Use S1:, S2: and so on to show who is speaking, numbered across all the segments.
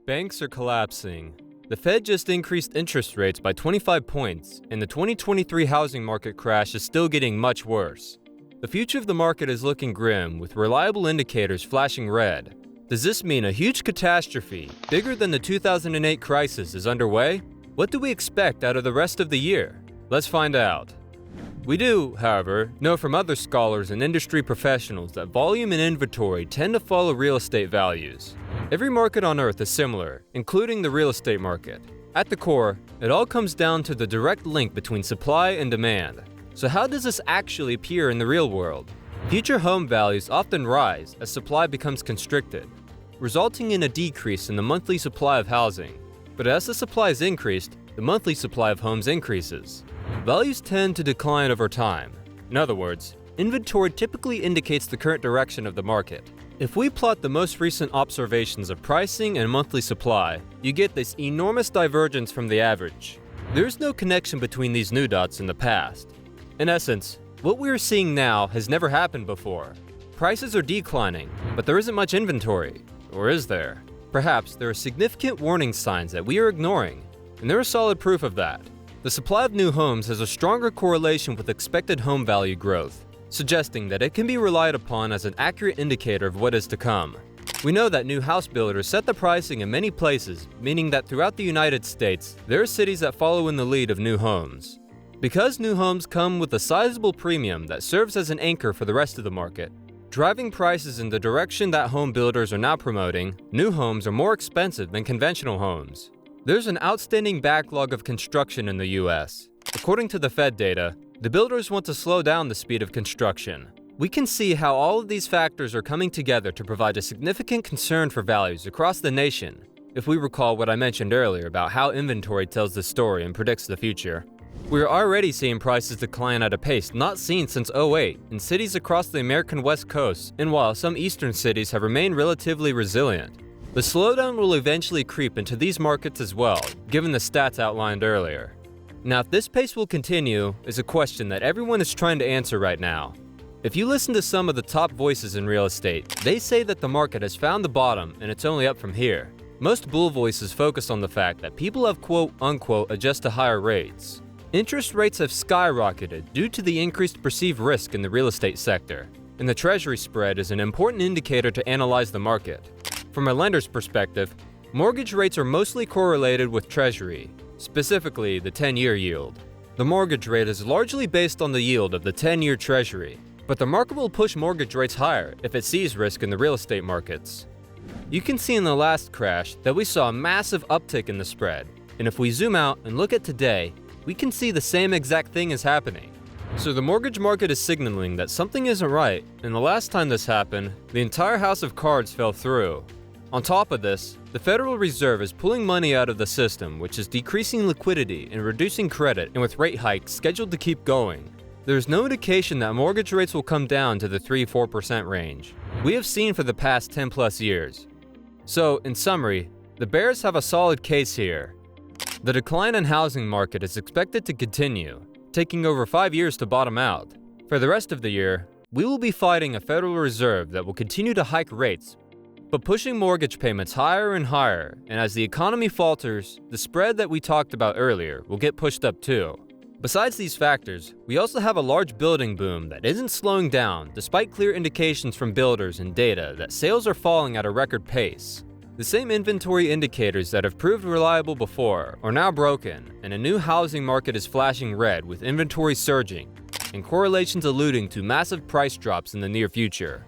S1: Banks are collapsing. The Fed just increased interest rates by 25 points, and the 2023 housing market crash is still getting much worse. The future of the market is looking grim, with reliable indicators flashing red. Does this mean a huge catastrophe, bigger than the 2008 crisis, is underway? What do we expect out of the rest of the year? Let's find out. We do, however, know from other scholars and industry professionals that volume and inventory tend to follow real estate values. Every market on Earth is similar, including the real estate market. At the core, it all comes down to the direct link between supply and demand. So how does this actually appear in the real world? Future home values often rise as supply becomes constricted, resulting in a decrease in the monthly supply of housing. But as the supply is increased, the monthly supply of homes increases. Values tend to decline over time. In other words, inventory typically indicates the current direction of the market. If we plot the most recent observations of pricing and monthly supply, you get this enormous divergence from the average. There is no connection between these new dots in the past. In essence, what we are seeing now has never happened before. Prices are declining, but there isn't much inventory. Or is there? Perhaps there are significant warning signs that we are ignoring, and there is solid proof of that. The supply of new homes has a stronger correlation with expected home value growth, suggesting that it can be relied upon as an accurate indicator of what is to come. We know that new house builders set the pricing in many places, meaning that throughout the United States, there are cities that follow in the lead of new homes. Because new homes come with a sizable premium that serves as an anchor for the rest of the market, driving prices in the direction that home builders are now promoting, new homes are more expensive than conventional homes. There's an outstanding backlog of construction in the US. According to the Fed data, the builders want to slow down the speed of construction. We can see how all of these factors are coming together to provide a significant concern for values across the nation, if we recall what I mentioned earlier about how inventory tells the story and predicts the future. We are already seeing prices decline at a pace not seen since '08 in cities across the American West Coast, and while some eastern cities have remained relatively resilient. The slowdown will eventually creep into these markets as well, given the stats outlined earlier. Now, if this pace will continue is a question that everyone is trying to answer right now. If you listen to some of the top voices in real estate, they say that the market has found the bottom and it's only up from here. Most bull voices focus on the fact that people have quote-unquote adjusted to higher rates. Interest rates have skyrocketed due to the increased perceived risk in the real estate sector, and the treasury spread is an important indicator to analyze the market. From a lender's perspective, mortgage rates are mostly correlated with Treasury, specifically the 10-year yield. The mortgage rate is largely based on the yield of the 10-year Treasury, but the market will push mortgage rates higher if it sees risk in the real estate markets. You can see in the last crash that we saw a massive uptick in the spread, and if we zoom out and look at today, we can see the same exact thing is happening. So the mortgage market is signaling that something isn't right, and the last time this happened, the entire house of cards fell through. On top of this, the Federal Reserve is pulling money out of the system, which is decreasing liquidity and reducing credit, and with rate hikes scheduled to keep going, there is no indication that mortgage rates will come down to the 3-4% range we have seen for the past 10+ years. So, in summary, the bears have a solid case here. The decline in housing market is expected to continue, taking over 5 years to bottom out. For the rest of the year, we will be fighting a Federal Reserve that will continue to hike rates, but pushing mortgage payments higher and higher, and as the economy falters, the spread that we talked about earlier will get pushed up too. Besides these factors, we also have a large building boom that isn't slowing down despite clear indications from builders and data that sales are falling at a record pace. The same inventory indicators that have proved reliable before are now broken, and a new housing market is flashing red with inventory surging, and correlations alluding to massive price drops in the near future.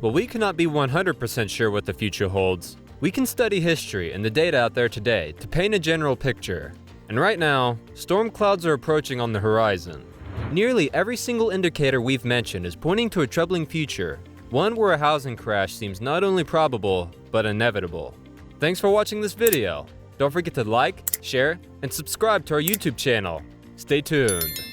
S1: While we cannot be 100% sure what the future holds, we can study history and the data out there today to paint a general picture. And right now, storm clouds are approaching on the horizon. Nearly every single indicator we've mentioned is pointing to a troubling future, one where a housing crash seems not only probable, but inevitable. Thanks for watching this video. Don't forget to like, share, and subscribe to our YouTube channel. Stay tuned.